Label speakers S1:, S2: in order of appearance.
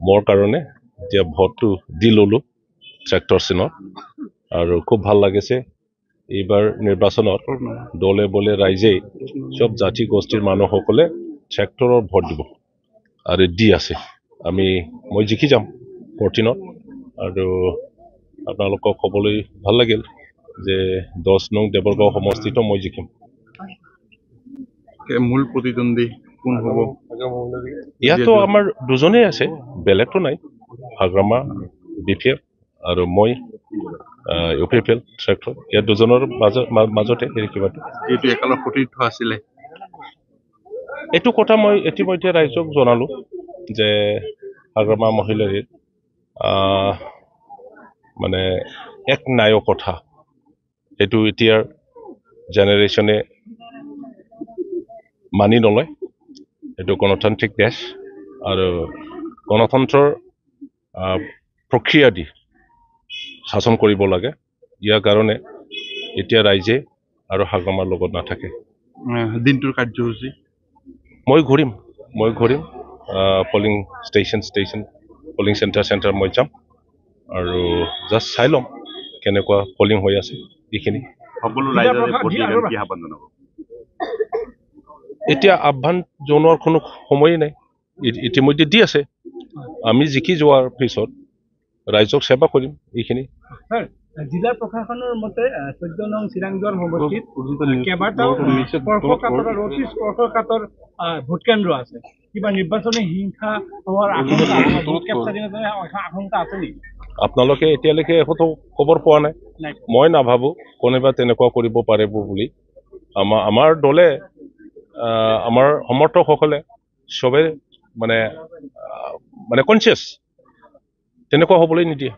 S1: মোৰ কাৰণে এতিয়া ভোটটো দি ল'লোঁ ট্ৰেক্টৰ চিনত আৰু খুব ভাল লাগিছে এইবাৰ নিৰ্বাচনত দলে বলে ৰাইজেই চব জাতি গোষ্ঠীৰ মানুহসকলে ট্ৰেক্টৰৰ ভোট দিব আৰু দি আছে মই জিকি যাম 14ত আৰু আপোনালোকক ক'বলৈ ভাল লাগিল যে 10 নং দেৱৰগাঁও সমষ্টিতো মই জিকিম
S2: মূল প্ৰতিদ্বন্দ্বী কোন হ'ব
S1: ইয়াতো আমাৰ দুজনেই আছে বেলেগতো নাই হাগ্ৰামা বিপিএফ আৰু মই ইউপিএফএল ট্ৰেক্টৰ ইয়াত দুজনৰ মাজতে কিবাটো
S2: এইটো একালৰ সতীৰ্থ আছিলে
S1: এইটো কথা মই ইতিমধ্যে ৰাইজক জনালো যে হাগ্ৰামা মহিলাৰ মানে এক নায়ক কথা এইটো এতিয়াৰ জেনেৰেশ্যনে মানি নলয় এইটো গণতান্ত্ৰিক দেশ আৰু গণতন্ত্ৰৰ প্ৰক্ৰিয়া দি শাসন কৰিব লাগে ইয়াৰ কাৰণে এতিয়া ৰাইজে আৰু হাগ্ৰামাৰ লগত নাথাকে
S2: দিনটোৰ কাৰ্যসূচী
S1: মই ঘূৰিম পলিং ষ্টেচন পলিং চেণ্টাৰ মই যাম আৰু জাষ্ট চাই ল'ম কেনেকুৱা পলিং হৈ আছে এইখিনি
S2: সকলো ৰাইজৰ ভোট দিলে কি আহ্বান জনাব
S1: এতিয়া আহ্বান জনোৱাৰ কোনো সময়েই নাই ইতিমধ্যে দি আছে আমি জিকি যোৱাৰ পিছত ৰাইজক সেৱা কৰিম এইখিনি
S3: জিলা প্ৰশাসনৰ মতে 14 নং চিৰাংজোৱাৰ সমষ্টিত কেইবাটাও স্পৰ্শকাতৰ ভোট কেন্দ্ৰ আছে কিবা নিৰ্বাচনী হিংসা হোৱাৰ আশংকা আছে নেকি
S1: আপোনালোকে এতিয়ালৈকে একোতো খবৰ পোৱা নাই মই নাভাবো কোনোবা তেনেকুৱা কৰিব পাৰিব বুলি আমাৰ দলে আমাৰ সমৰ্থকসকলে চবে মানে কনচিয়াছ তেনেকুৱা হ'বলৈ নিদিয়ে